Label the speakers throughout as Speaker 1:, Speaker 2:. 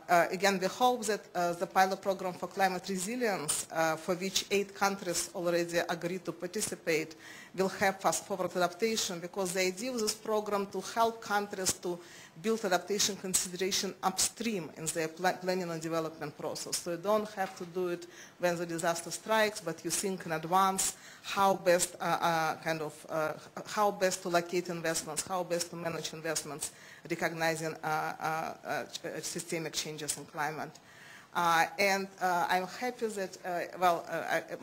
Speaker 1: Again, we hope that the pilot program for climate resilience, for which 8 countries already agreed to participate, will have fast-forward adaptation, because the idea of this program to help countries to build adaptation consideration upstream in their planning and development process. So you don't have to do it when the disaster strikes, but you think in advance how best how best to locate investments, how best to manage investments, recognizing systemic changes in climate. And I'm happy that,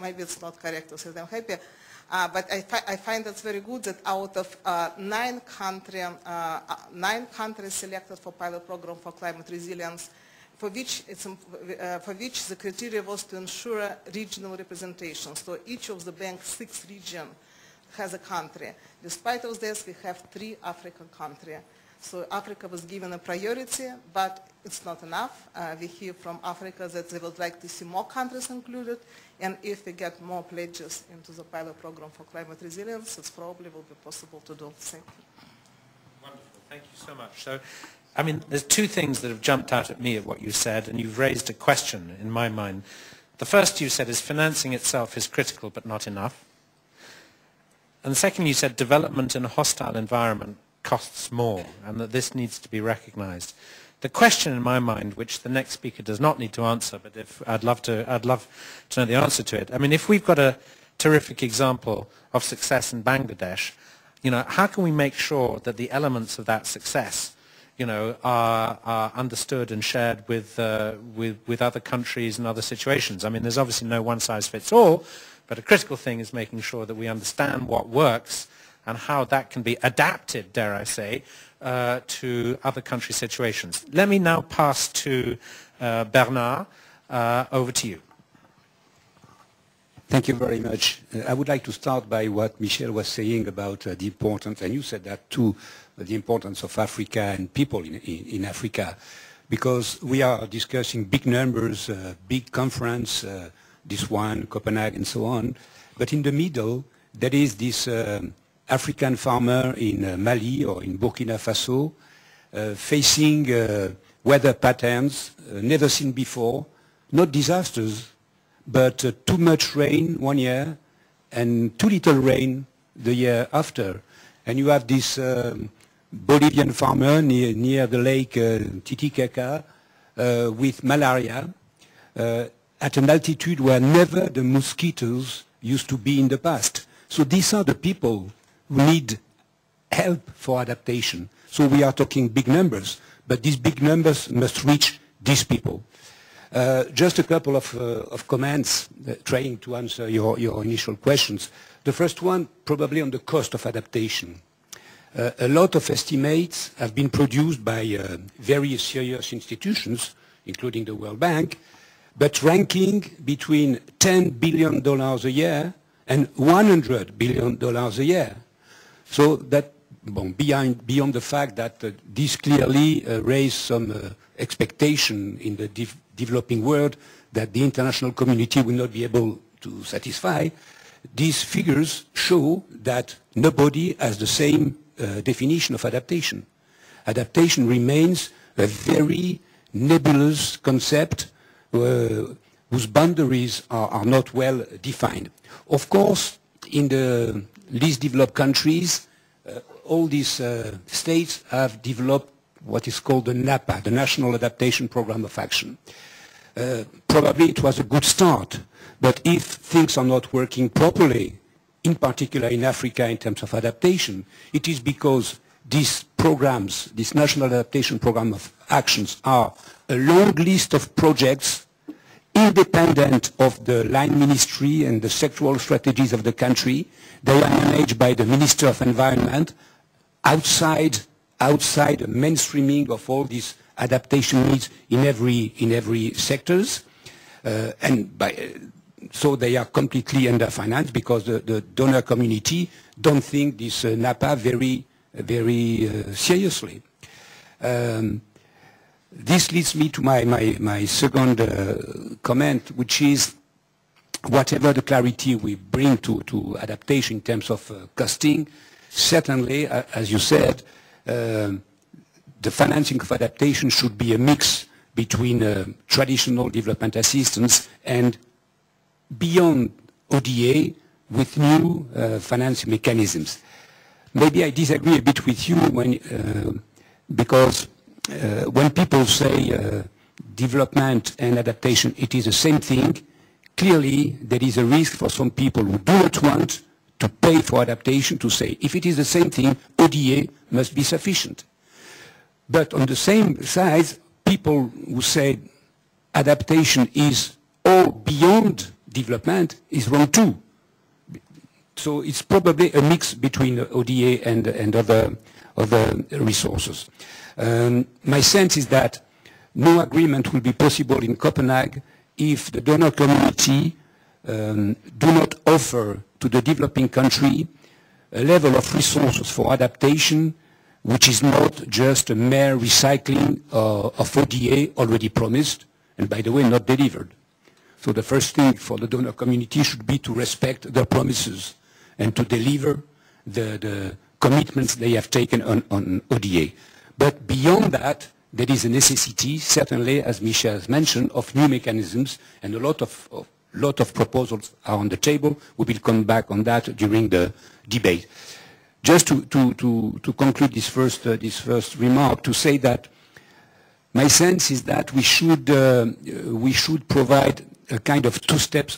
Speaker 1: maybe it's not correct to say that I'm happy, but I find it's very good that out of 9 countries selected for pilot program for climate resilience, for which the criteria was to ensure regional representation. So each of the bank's 6 regions has a country. Despite of this, we have 3 African countries. So Africa was given a priority, but it's not enough. We hear from Africa that they would like to see more countries included, and if we get more pledges into the pilot program for climate resilience, it probably will be possible to do. Thank you.
Speaker 2: Wonderful. Thank you so much. So, I mean, there's 2 things that have jumped out at me at what you said, and you've raised a question in my mind. The first you said is financing itself is critical but not enough. And the second you said development in a hostile environment costs more, and that this needs to be recognized. The question in my mind, which the next speaker does not need to answer, but if I'd love to know the answer to it. I mean, if we've got a terrific example of success in Bangladesh, you know, how can we make sure that the elements of that success, you know, are understood and shared with other countries and other situations? I mean, there's obviously no one size fits all, but a critical thing is making sure that we understand what works and how that can be adapted, dare I say, to other country situations. Let me now pass to Bernard. Over to you.
Speaker 3: Thank you very much. I would like to start by what Michel was saying about the importance, and you said that too, the importance of Africa and people in Africa, because we are discussing big numbers, big conference, this one, Copenhagen, and so on, but in the middle, there is this African farmer in Mali or in Burkina Faso facing weather patterns never seen before, not disasters, but too much rain one year and too little rain the year after. And you have this Bolivian farmer near the lake Titicaca with malaria at an altitude where never the mosquitoes used to be in the past. So these are the people who need help for adaptation. So we are talking big numbers, but these big numbers must reach these people. Just a couple of comments trying to answer your initial questions. The first one, probably on the cost of adaptation. A lot of estimates have been produced by very serious institutions, including the World Bank, but ranking between $10 billion a year and $100 billion a year. So that, beyond the fact that this clearly raised some expectation in the developing world that the international community will not be able to satisfy, these figures show that nobody has the same definition of adaptation. Adaptation remains a very nebulous concept whose boundaries are not well defined. Of course, in the least developed countries, all these states have developed what is called the NAPA, the National Adaptation Program of Action. Probably it was a good start, but if things are not working properly, in particular in Africa in terms of adaptation, it is because these programs, this National Adaptation Program of Actions, are a long list of projects independent of the line ministry and the sectoral strategies of the country. They are managed by the Minister of Environment outside the mainstreaming of all these adaptation needs in every sectors. So they are completely underfinanced because the donor community don't think this NAPA very seriously. This leads me to my second comment, which is whatever the clarity we bring to adaptation in terms of costing, certainly, as you said, the financing of adaptation should be a mix between traditional development assistance and beyond ODA with new financing mechanisms. Maybe I disagree a bit with you because when people say development and adaptation, it is the same thing. Clearly, there is a risk for some people who do not want to pay for adaptation to say, if it is the same thing, ODA must be sufficient. But on the same side, people who say adaptation is all beyond development is wrong too. So it's probably a mix between ODA and other resources. My sense is that no agreement will be possible in Copenhagen if the donor community do not offer to the developing country a level of resources for adaptation which is not just a mere recycling of ODA already promised and, by the way, not delivered. So the first thing for the donor community should be to respect their promises and to deliver the commitments they have taken on ODA. But beyond that, there is a necessity, certainly, as Michel has mentioned, of new mechanisms, and a lot of proposals are on the table. We will come back on that during the debate. Just to conclude this first remark, to say that my sense is that we should provide a kind of two-step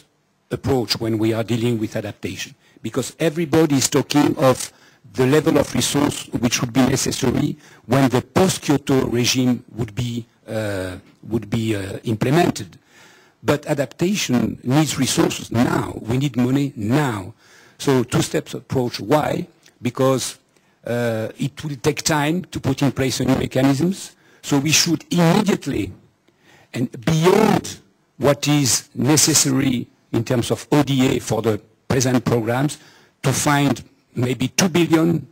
Speaker 3: approach when we are dealing with adaptation, because everybody is talking of the level of resource which would be necessary when the post-Kyoto regime would be implemented. But adaptation needs resources now. We need money now. So two-step approach. Why? Because it will take time to put in place new mechanisms. So we should immediately, and beyond what is necessary in terms of ODA for the present programs, to find maybe $2 billion.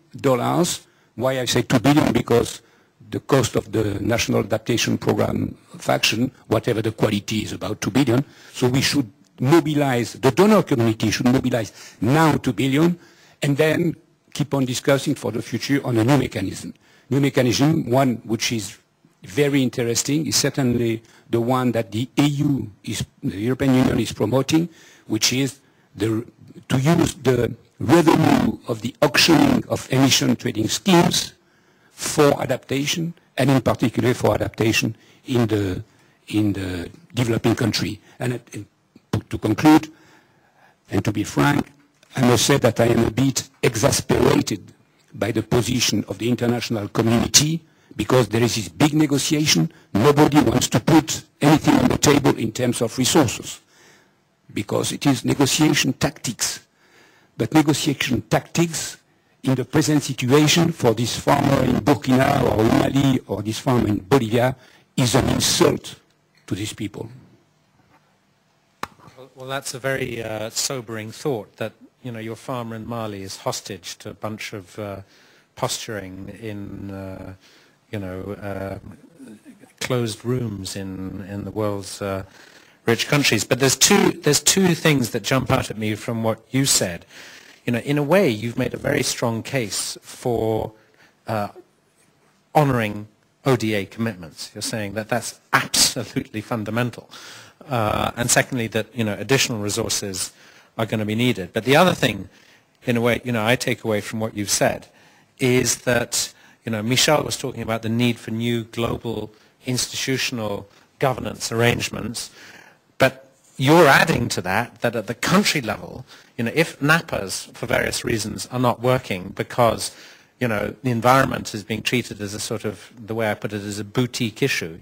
Speaker 3: Why I say $2 billion? Because the cost of the National Adaptation Program faction, whatever the quality, is about $2 billion. So we should mobilize, the donor community should mobilize now $2 billion, and then keep on discussing for the future on a new mechanism. New mechanism, one which is very interesting, is certainly the one that the European Union is promoting, which is to use the revenue of the auctioning of emission trading schemes for adaptation, and in particular for adaptation in the developing country. And to conclude, and to be frank, I must say that I am a bit exasperated by the position of the international community, because there is this big negotiation. Nobody wants to put anything on the table in terms of resources, because it is negotiation tactics. But negotiation tactics in the present situation for this farmer in Burkina or Mali or this farmer in Bolivia is an insult to these people.
Speaker 2: Well, that's a very sobering thought, that your farmer in Mali is hostage to a bunch of posturing in closed rooms in the world's rich countries. But there's two things that jump out at me from what you said. In a way, you've made a very strong case for honoring ODA commitments. You're saying that that's absolutely fundamental. And secondly, that additional resources are going to be needed. But the other thing, in a way, I take away from what you've said is that Michel was talking about the need for new global institutional governance arrangements. But you're adding to that at the country level, if NAPAs, for various reasons, are not working because, the environment is being treated as a sort of, the way I put it, as a boutique issue,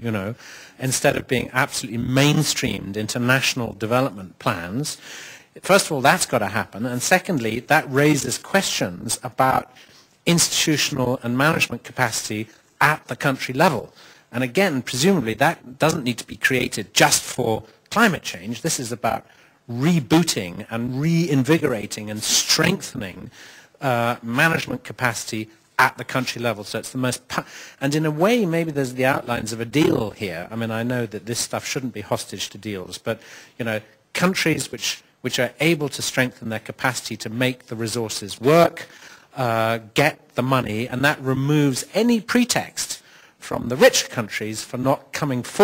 Speaker 2: instead of being absolutely mainstreamed into national development plans, first of all, that's got to happen. And secondly, that raises questions about institutional and management capacity at the country level. And again, presumably, that doesn't need to be created just for climate change. This is about rebooting and reinvigorating and strengthening management capacity at the country level. So it's the most, and in a way, maybe there's the outlines of a deal here. I mean, I know that this stuff shouldn't be hostage to deals, but countries which are able to strengthen their capacity to make the resources work, get the money, and that removes any pretext from the rich countries for not coming forward